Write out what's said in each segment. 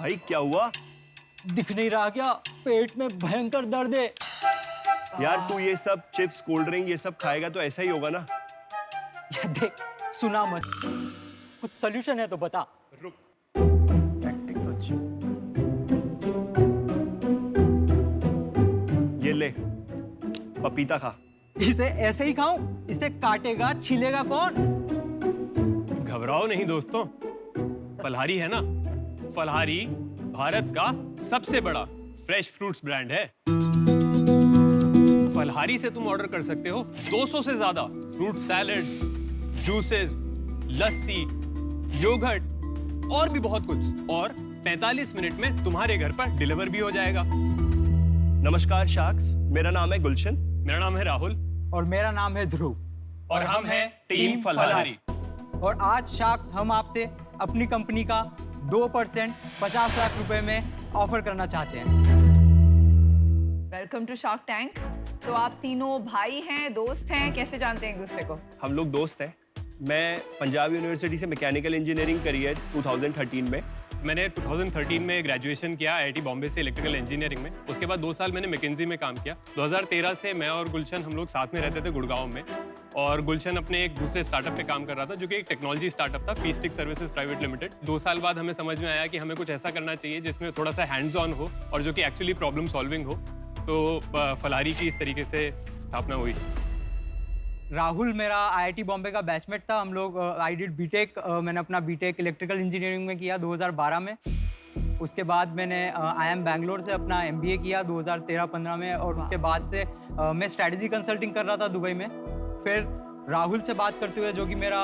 भाई क्या हुआ? दिख नहीं रहा क्या? पेट में भयंकर दर्द है। यार तू ये सब चिप्स कोल्ड ड्रिंक ये सब खाएगा तो ऐसा ही होगा ना। या देख, सुना मत, कुछ सोल्यूशन है तो बता। रुक, टैक्टिक तो अच्छी। ये ले पपीता खा। इसे ऐसे ही खाऊं? इसे काटेगा छीलेगा कौन? घबराओ नहीं दोस्तों, फलहारी है ना, फलहारी भारत का सबसे बड़ा फ्रेश फ्रूट्स ब्रांड है। फलहारी से तुम ऑर्डर कर सकते हो 200 से ज्यादा फ्रूट सैलेड्स, जूसेस, लस्सी, योगर्ट और भी बहुत कुछ, और 45 मिनट में तुम्हारे घर पर डिलीवर भी हो जाएगा। नमस्कार शार्क्स, मेरा नाम है गुलशन। मेरा नाम है राहुल और मेरा नाम है ध्रुव। और हम हैं टीम फलहारी। और आज शार्क्स हम आपसे अपनी कंपनी का 2% 50 लाख रुपए में ऑफर करना चाहते हैं। Welcome to shark tank. तो आप तीनों भाई हैं, दोस्त हैं, कैसे जानते हैं एक दूसरे को? हम लोग दोस्त हैं। मैं पंजाब यूनिवर्सिटी से मैकेनिकल इंजीनियरिंग करी है 2013 में। मैंने 2013 में ग्रेजुएशन किया IIT बॉम्बे से इलेक्ट्रिकल इंजीनियरिंग में। उसके बाद 2 साल मैंने मैकेंजी में काम किया। 2013 से मैं और गुलशन हम लोग साथ में रहते थे गुड़गांव में, और गुलशन अपने एक दूसरे स्टार्टअप पे काम कर रहा था जो कि एक टेक्नोलॉजी स्टार्टअप था, फीस्टिक सर्विसेज प्राइवेट लिमिटेड। 2 साल बाद हमें समझ में आया कि हमें कुछ ऐसा करना चाहिए जिसमें थोड़ा सा हैंड्स ऑन हो और जो कि एक्चुअली प्रॉब्लम सॉल्विंग हो। तो फलहारी की इस तरीके से स्थापना हुई। राहुल मेरा IIT बॉम्बे का बैचमेट था। हम लोग आई डिड बीटेक, मैंने अपना बीटेक इलेक्ट्रिकल इंजीनियरिंग में किया 2012 में। उसके बाद मैंने IIM बैंगलोर से अपना MBA किया 2013-15 में, और उसके बाद से मैं स्ट्रैटेजी कंसल्टिंग कर रहा था दुबई में। फिर राहुल से बात करते हुए, जो कि मेरा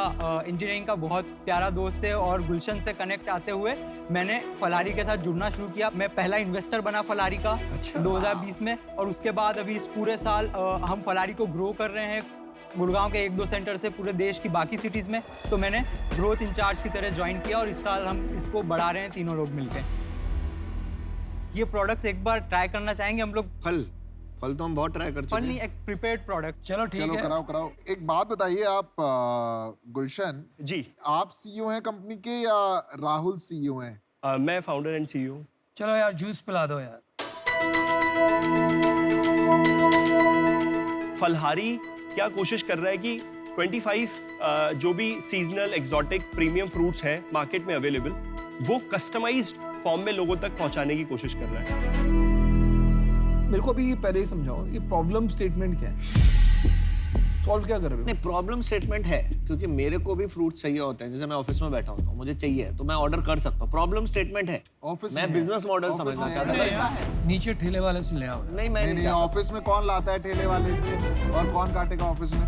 इंजीनियरिंग का बहुत प्यारा दोस्त है, और गुलशन से कनेक्ट आते हुए मैंने फलहारी के साथ जुड़ना शुरू किया। मैं पहला इन्वेस्टर बना फलहारी का 2020 में, और उसके बाद अभी इस पूरे साल हम फलहारी को ग्रो कर रहे हैं गुड़गांव के 1-2 सेंटर से पूरे देश की बाकी सिटीज़ में। तो मैंने ग्रोथ इंचार्ज की तरह ज्वाइन किया, और इस साल हम इसको बढ़ा रहे हैं तीनों लोग मिलकर। ये प्रोडक्ट्स एक बार ट्राई करना चाहेंगे हम लोग। फल तो हम बहुत ट्राई कर चुके फल हैं। नहीं, एक प्रिपेयर्ड प्रोडक्ट। चलो ठीक है, कराओ। एक बात बताइए आप, गुलशन जी। आप CEO हैं कंपनी के या राहुल CEO हैं? मैं फाउंडर एंड CEO। चलो यार जूस पिला दो यार। फलहारी क्या कोशिश कर रहा है कि 25 जो भी सीजनल एक्सोटिक प्रीमियम फ्रूट्स हैं मार्केट में अवेलेबल, वो कस्टमाइज्ड फॉर्म में लोगों तक पहुंचाने की कोशिश कर रहा है। मेरे को अभी पहले ही समझाओ, ये प्रॉब्लम स्टेटमेंट क्या है? सॉल्व क्या कर रहे हो? नहीं, प्रॉब्लम स्टेटमेंट है क्योंकि मेरे को भी फ्रूट चाहिए होते हैं। जैसे मैं ऑफिस में बैठा होता हूँ, मुझे चाहिए तो मैं ऑर्डर कर सकता हूँ। प्रॉब्लम स्टेटमेंट है। ऑफिस मैं में बिजनेस मॉडल समझना चाहता था। नीचे ठेले वाले से ले आओ। नहीं, मैं नहीं, ऑफिस में कौन लाता है ठेले वाले से, और कौन काटेगा ऑफिस में?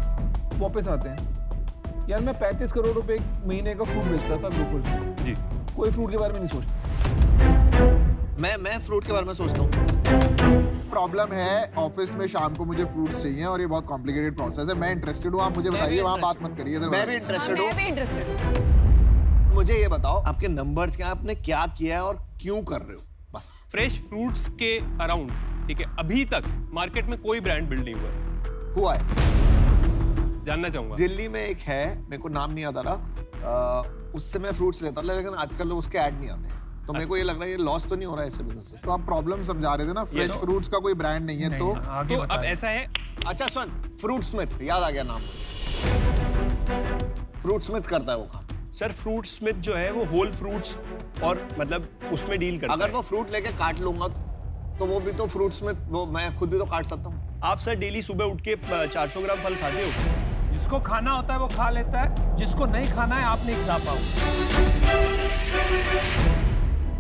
वापस आते हैं यार। मैं 35 करोड़ रुपए एक महीने का फ्रूट बेचता था ग्रोफर्स में। जी। कोई फ्रूट के बारे में नहीं सोचता। मैं फ्रूट के बारे में सोचता हूँ। प्रॉब्लम है ऑफिस में, शाम को मुझे फ्रूट्स चाहिए और ये बहुत कॉम्प्लिकेटेड प्रोसेस है। मैं इंटरेस्टेड हूँ, आप मुझे बताइए, वहाँ बात मत करिए। मैं भी इंटरेस्टेड हूँ। मैं भी इंटरेस्टेड। मुझे ये बताओ, आपके नंबर्स क्या, आपने क्या किया है और क्यों कर रहे हो? बस। फ्रेश फ्रूट्स के अराउंड, ठीक है, अभी तक मार्केट में कोई ब्रांड बिल्ड नहीं हुआ है। हुआ है, जानना चाहूंगा। दिल्ली में एक है, मेरे को नाम नहीं याद आ रहा, उससे मैं फ्रूट्स लेता था, लेकिन आजकल उसके ऐड नहीं आते। तो मेरे को ये लग रहा है ये लॉस तो नहीं हो रहा है इससे बिजनेस से। तो आप प्रॉब्लम समझा रहे थे ना, फ्रेश फ्रूट्स का कोई ब्रांड नहीं है। तो आगे तो अब बताइए। ऐसा है, अच्छा सुन, फ्रूट स्मिथ, याद आ गया नाम। फ्रूट स्मिथ करता है वो काम। सर फ्रूट स्मिथ जो है वो होल फ्रूट्स और मतलब उसमें डील करता अगर है। वो फ्रूट लेके काट लूंगा तो वो भी तो फ्रूट स्मिथ, वो मैं खुद भी तो काट सकता हूँ। आप सर डेली सुबह उठ के 400 ग्राम फल खाते हो? जिसको खाना होता है वो खा लेता है, जिसको नहीं खाना है आप नहीं खिला पाओ।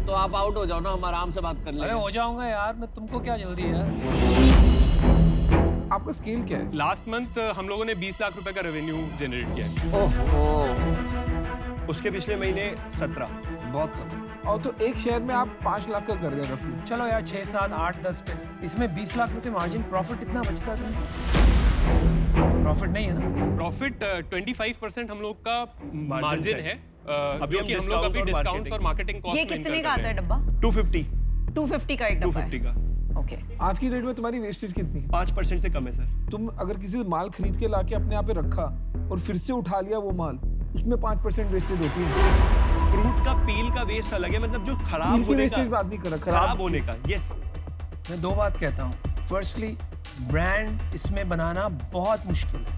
तो आप आउट हो जाओ ना, हम आराम से बात कर लेंगे। अरे हो जाऊंगा यार, मैं तुमको क्या जल्दी है? आपका स्केल क्या है? लास्ट मंथ हम लोगों ने 20 लाख रुपए का रेवेन्यू जनरेट किया है। ओह, उसके पिछले महीने 17। बहुत कम। और तो एक शेयर में आप 5 लाख का कर रहे हैं रफली। चलो यार 6, 7, 8, 10 पे, इसमें 20 लाख में से मार्जिन प्रॉफिट कितना बचता है तुम्हें? प्रॉफिट नहीं है ना? प्रॉफिट 25% हम लोग का मार्जिन है, अभी जो हम कि हम लोग अभी discount और डिस्काउंट और मार्केटिंग कॉस्ट ये कितने का आता है डब्बा? 250 250 का एक डब्बा है। 250 का ओके। आज की डेट में तुम्हारी वेस्टेज कितनी है? 5% से कम है सर। तुम अगर किसी से माल खरीद के लाके अपने यहाँ पे रखा और फिर से उठा लिया वो माल, उसमें 5% वेस्टेज होती है। फ्रूट का पील का वेस्ट अलग है, मतलब जो खराब Peel की होने wastage का, बात नहीं कर रहा, खराब होने का। यस, मैं दो बात कहता हूँ। फर्स्टली ब्रांड इसमें बनाना बहुत मुश्किल है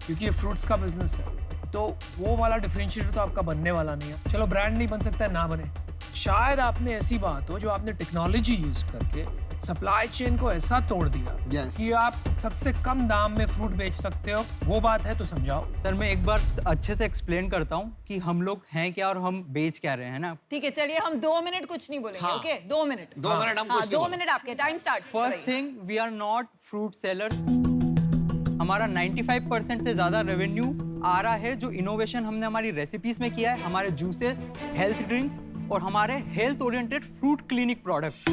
क्योंकि ये फ्रूट्स का बिजनेस है, तो वो वाला डिफरेंशिएटर तो आपका बनने वाला नहीं है। चलो ब्रांड नहीं बन सकता है, ना बने, शायद आप में ऐसी बात हो जो आपने टेक्नोलॉजी यूज करके सप्लाई चेन को ऐसा तोड़ दिया Yes. कि आप सबसे कम दाम में फ्रूट बेच सकते हो। वो बात है तो समझाओ। सर मैं एक बार अच्छे से एक्सप्लेन करता हूँ कि हम लोग हैं क्या और हम बेच क्या रहे हैं ना। ठीक है, चलिए हम 2 मिनट कुछ नहीं बोलेंगे। हाँ। Okay, 2 minute. 2 मिनट हम हाँ, कुछ 2 मिनट आपके। Time start. First thing, we are not fruit sellers. हमारा 95% से ज़्यादा रेवेन्यू आ रहा है जो इनोवेशन हमने हमारी रेसिपीज में किया है, हमारे जूसेस, हेल्थ ड्रिंक्स और हमारे health oriented fruit clinic products.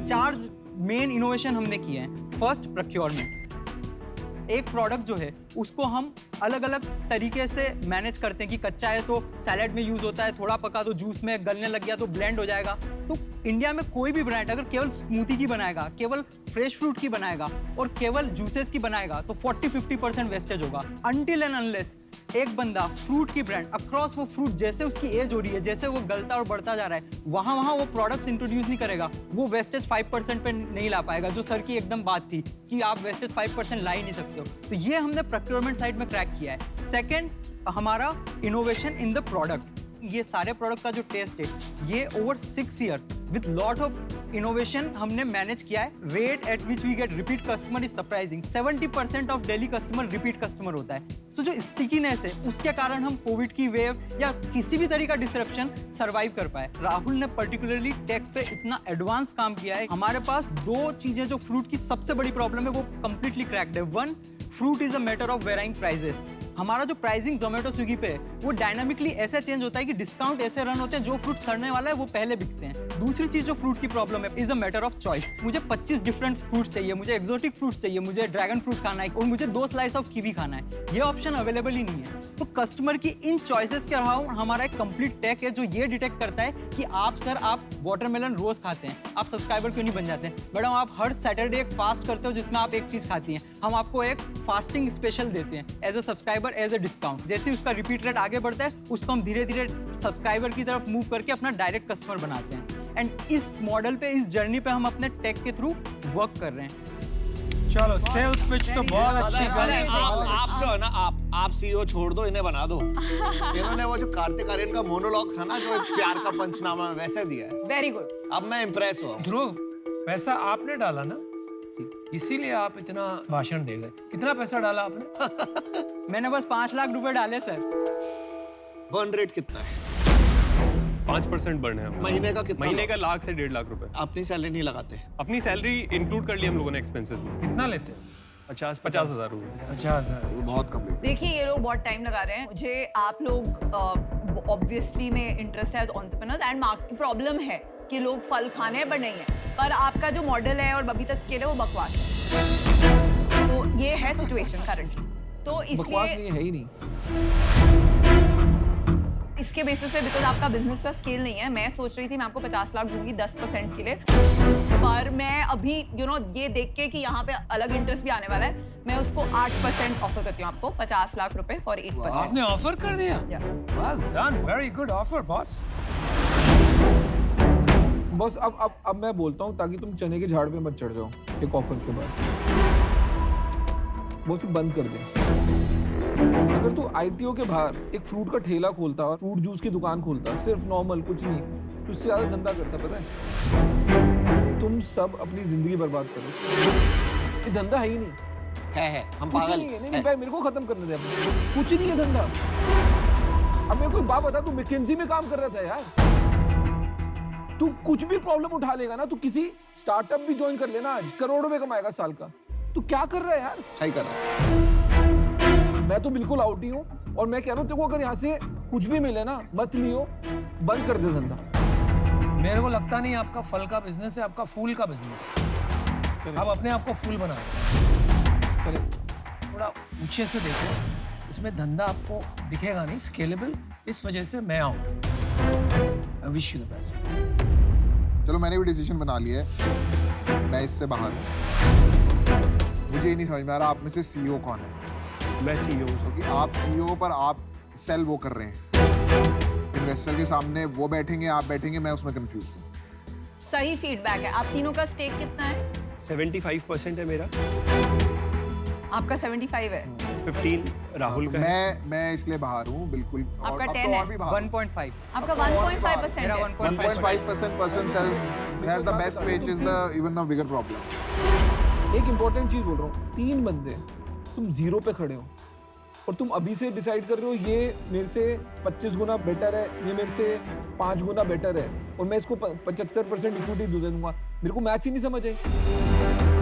4 main innovation हमने किए हैं। First, procurement. एक प्रोडक्ट जो है उसको हम अलग अलग तरीके से मैनेज करते हैं कि कच्चा है तो सैलेड में यूज होता है, थोड़ा पका तो जूस में, गलने लग गया तो ब्लेंड हो जाएगा। तो इंडिया में कोई भी ब्रांड अगर केवल स्मूदी की बनाएगा, केवल फ्रेश फ्रूट की बनाएगा और केवल जूसेस की बनाएगा तो 40-50% वेस्टेज होगा। अनटिल एंड अनलेस एक बंदा फ्रूट की ब्रांड अक्रॉस वो फ्रूट जैसे उसकी एज हो रही है, जैसे वो गलता और बढ़ता जा रहा है, वहाँ वो प्रोडक्ट्स इंट्रोड्यूस नहीं करेगा, वो वेस्टेज 5% पे नहीं ला पाएगा। जो सर की एकदम बात थी कि आप वेस्टेज 5% ला ही नहीं सकते हो, तो ये हमने प्रोक्योरमेंट साइड में क्रैक किया है। सेकेंड, हमारा इनोवेशन इन द प्रोडक्ट। ये सारे प्रोडक्ट का जो टेस्ट है ये over 6 year with lot of innovation हमने मैनेज किया है। Rate at which we get repeat customer is surprising. 70% of daily customer repeat customer होता है। सो जो स्टिकीनेस है उसके कारण हम कोविड की वेव या किसी भी तरीके का डिसरप्शन सर्वाइव कर पाए। राहुल ने पर्टिकुलरली टेक पे इतना एडवांस काम किया है। हमारे पास 2 चीजें जो फ्रूट की सबसे बड़ी प्रॉब्लम है वो कंप्लीटली क्रैक्ड है। 1, fruit is a matter of varying prices. हमारा जो प्राइसिंग जोमेटो स्विगी पे है वो डायनामिकली ऐसे चेंज होता है कि डिस्काउंट ऐसे रन होते हैं जो फ्रूट सड़ने वाला है वो पहले बिकते हैं। दूसरी चीज जो फ्रूट की प्रॉब्लम है is a matter of choice. मुझे 25 डिफरेंट फ्रूट्स चाहिए, मुझे एक्सोटिक फ्रूट्स चाहिए, मुझे ड्रैगन फ्रूट खाना है और मुझे 2 स्लाइस ऑफ कीवी खाना है। ये ऑप्शन अवेलेबल ही नहीं है। तो कस्टमर की इन चॉइसेस के अराउंड हमारा एक कंप्लीट टेक है जो ये डिटेक्ट करता है कि आप वाटरमेलन रोज खाते हैं, आप सब्सक्राइबर क्यों नहीं बन जाते? मैडम आप हर सैटरडे एक फास्ट करते हो जिसमें आप एक चीज खाती हैं, हम आपको एक फास्टिंग स्पेशल देते हैं as a subscriber, as a discount. जैसे उसका रिपीट रेट आगे बढ़ता है उसको हम धीरे धीरे सब्सक्राइबर की तरफ मूव करके अपना डायरेक्ट कस्टमर बनाते हैं। एंड इस मॉडल पे, इस जर्नी पे हम अपने टेक के थ्रू वर्क कर रहे हैं। चलो सेल्स पिच तो बहुत अच्छी अरे करी। आप जो है ना, आप सीईओ छोड़ दो, इन्हें बना दो। इन्होंने वो जो कार्तिक आर्यन का मोनोलॉग था ना जो प्यार का पंचनामा वैसे दिया है। Very good. अब मैं इम्प्रेस हुआ। ध्रुव, पैसा आपने डाला ना, इसीलिए आप इतना भाषण दे गए। कितना पैसा डाला आपने? मैंने बस 5 लाख रुपए डाले सर। बर्न रेट कितना है? 5% बर्न है हमारा। महीने का कितना? महीने का 1 लाख से 1.5 लाख रुपए। अपनी सैलरी नहीं लगाते? अपनी सैलरी इंक्लूड कर ली हम लोगों ने एक्सपेंसेस में। कितना लेते हो? 50,000 रुपए। 50,000। वो बहुत कम लेते देखिए ये लोग बहुत टाइम लगा रहे हैं। मुझे आप लोग ऑब्वियसली में इंटरेस्ट है as entrepreneurs and market problem है कि लोग फल खाने हैं बट नहीं है। पर आपका जो मॉडल है और अभी तक स्केल है वो बकवास है। तो ये है सिचुएशन करंटली। तो बकवास इसलिए नहीं है ही नहीं। इसके बेसिस पे बिकॉज आपका बिजनेस का स्केल नहीं है, मैं सोच रही थी मैं आपको 50 लाख दूंगी 10% के लिए, पर मैं अभी ये देख के कि यहाँ पे अलग इंटरेस्ट भी आने वाला है, मैं उसको 8% ऑफर करती हूँ आपको 50 लाख रुपए फॉर 8%। आपने ऑफर कर दिया? Yeah. Well done, very good offer boss. बस अब मैं बोलता हूँ ताकि तुम चने के झाड़ पे मत चढ़ जाओ एक ऑफर के बाद। वो बंद कर दे। अगर तू आईटीओ के बाहर एक फ्रूट का ठेला खोलता और फ्रूट जूस की दुकान खोलता, सिर्फ नॉर्मल कुछ नहीं, तो उससे ज्यादा धंधा करता, पता है? तुम सब अपनी जिंदगी बर्बाद करो। ये धंधा है ही नहीं। है हम कुछ पागल नहीं है। नहीं भाई, मेरे को खत्म करने दे अपने। कुछ नहीं है धंधा। अब मेरे को एक बात बता, तू मैकेंजी में काम कर रहा था यार। तू कुछ भी प्रॉब्लम उठा लेगा ना, तू किसी स्टार्टअप भी ज्वाइन कर लेना, आज करोड़ों रुपए कमाएगा साल का। तू क्या कर रहा है यार? सही कर रहा है। मैं तो बिल्कुल आउट ही हूँ और मैं कह रहा हूँ तेरे को अगर यहाँ से कुछ भी मिले ना, मत लियो, बंद कर दे धंधा। मेरे को लगता नहीं आपका फल का बिजनेस है, आपका फूल का बिजनेस है। आप अपने आप को फूल बना रहे हैं। थोड़ा ऊंचे से देखो, इसमें धंधा आपको दिखेगा नहीं स्केलेबल, इस वजह से मैं out. I wish you the best. चलो मैंने भी डिसीजन बना लिया है, मैं इससे बाहर हूँ। मुझे ही नहीं समझ में आ रहा आप में से सीईओ कौन है? मैं सीईओ हूँ। क्योंकि आप सीईओ पर आप सेल वो कर रहे हैं। इन्वेस्टर के सामने वो बैठेंगे, आप बैठेंगे, मैं उसमें कंफ्यूज हूँ। सही फीडबैक है। आप तीनों का स्टेक कितना है? 75% है मेरा, आपका 75 है। 15 राहुल का है। मैं इसलिए बाहर हूँ बिल्कुल। और आपका अब 10 तो है। और भी बाहर हूँ। 1.5 आपका 1.5% मेरा है। 1.5 1.5% has the best pitch is the even a bigger problem. एक इंपॉर्टेंट चीज बोल रहा हूँ, 3 बंदे तुम 0 पे खड़े हो और तुम अभी से डिसाइड कर रहे हो ये मेरे से 25 गुना बेटर है, ये मेरे से 5 गुना बेटर है और मैं इसको 75% इक्विटी दे दूंगा। मेरे को मैच ही नहीं समझ आई।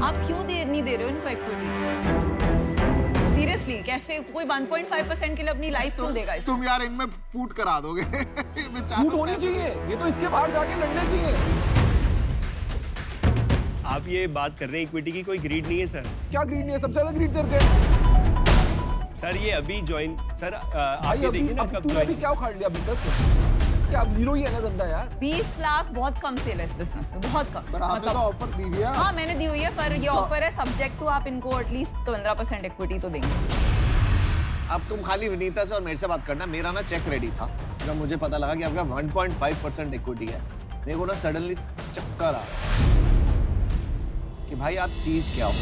आप क्यों नहीं दे रहे हो इनको इक्विटी? सीरियसली, कैसे कोई 1.5% के लिए अपनी लाइफ क्यों देगा इसको? तुम यार इनमें फूट करा दोगे। फूट होनी चाहिए, ये तो इसके बाहर जाके लड़ने चाहिए। आप ये बात कर रहे हैं इक्विटी की, कोई ग्रीड नहीं है सर। क्या ग्रीड नहीं है? सबसे ज्यादा ग्रीड तेरे के। सर ये अभी ज्वाइन, सर आप भाई ये अभी देखिए ना कब तूने अभी join- क्या उखाड़ लिया अभी तक? क्या अब 0 ही है ना धंधा यार? 20 लाख बहुत कम सेल है इस बिजनेस में, बहुत कम। पर आपने तो ऑफर दी हुई है। हाँ मैंने दी हुई है, पर ये ऑफर है सब्जेक्ट टू आप इनको एटलीस्ट 15% इक्विटी तो देंगे। अब तुम खाली विनीता से और मेरे से बात करना। मेरा ना चेक रेडी था जब मुझे पता लगा कि आपका 1.5% इक्विटी है। मेरे को ना सडनली चक्कर आ कि भाई आप चीज क्या हो।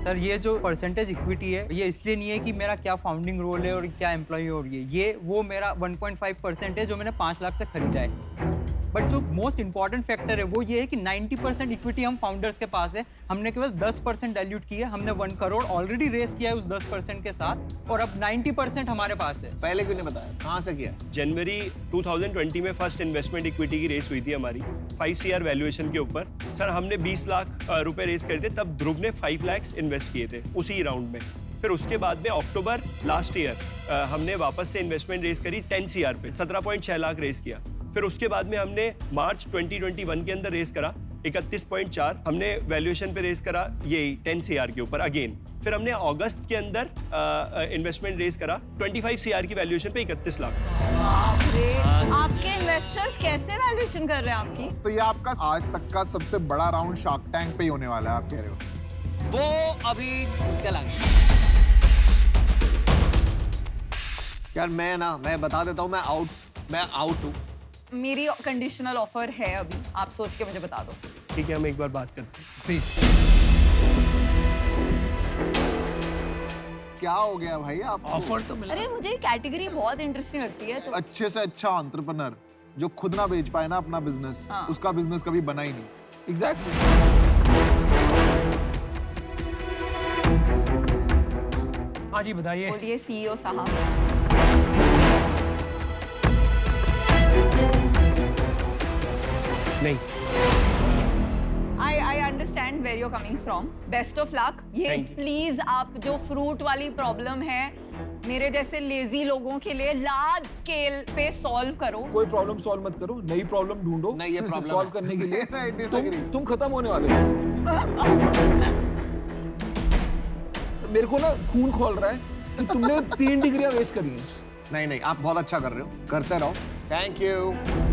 सर ये जो परसेंटेज इक्विटी है ये इसलिए नहीं है कि मेरा क्या फाउंडिंग रोल है और क्या एम्प्लॉय हो रही है, ये वो मेरा 1.5% है जो मैंने 5 लाख से खरीदा है। बट जो मोस्ट इंपॉर्टेंट फैक्टर है वो ये है कि 90% इक्विटी हम फाउंडर्स के पास है। हमने केवल 10% डाइल्यूट किया है। हमने 1 करोड़ ऑलरेडी रेस किया है उस 10% के साथ और अब 90% हमारे पास है। पहले क्यों नहीं बताया? कहाँ से किया? जनवरी 2020 में फर्स्ट इन्वेस्टमेंट इक्विटी की रेस हुई थी हमारी 5 CR वैल्यूएशन के ऊपर। सर हमने 20 लाख रुपए रेस करे थे, तब ध्रुव ने 5 लाख इन्वेस्ट किए थे उसी राउंड में। फिर उसके बाद में अक्टूबर लास्ट ईयर हमने वापस से इन्वेस्टमेंट रेस करी 10 CR पे, 17.6 लाख रेस किया। फिर उसके बाद में हमने मार्च 2021 के अंदर रेस करा 31.4, हमने वैल्यूएशन पे रेस करा यही 10 CR के ऊपर अगेन। फिर हमने अगस्त के अंदर इन्वेस्टमेंट रेस करा 25 CR की वैल्यूएशन पे 31 लाख। आपके इन्वेस्टर्स कैसे वैल्यूएशन कर रहे हैं आपकी? तो ये आपका आज तक का सबसे बड़ा राउंड शार्क टैंक पे ही होने वाला है, आप कह रहे हो? वो अभी चला गया। यार मैं बता देता हूँ, मैं आउट हूँ। मेरी कंडीशनल ऑफर है अभी, आप सोच के मुझे बता दो। ठीक है, हम एक बार बात करते हैं प्लीज। क्या हो गया भाई आप? ऑफर तो मिला। अरे मुझे कैटेगरी बहुत इंटरेस्टिंग लगती है तो अच्छे से अच्छा एंटरप्रेन्योर जो खुद ना बेच पाए ना अपना बिजनेस, हाँ। उसका बिजनेस कभी बना ही नहीं। एग्जैक्टली। हाँ जी बताइए। बोलिए CEO साहब। नहीं। I understand where you're coming from. Best of luck. ये Thank you. प्लीज आप जो फ्रूट वाली प्रॉब्लम है मेरे जैसे लेजी लोगों के लिए लार्ज स्केल पे सॉल्व करो। कोई प्रॉब्लम सॉल्व मत करो, नई प्रॉब्लम ढूंढो। नहीं, ये problem सॉल्व है। करने के लिए नहीं, disagree। तुम खत्म होने वाले हो। मेरे को ना खून खोल रहा है कि तुमने 3 डिग्रियां वेस्ट करी हैं। नहीं आप बहुत अच्छा कर रहे हो, करते रहो। Thank you.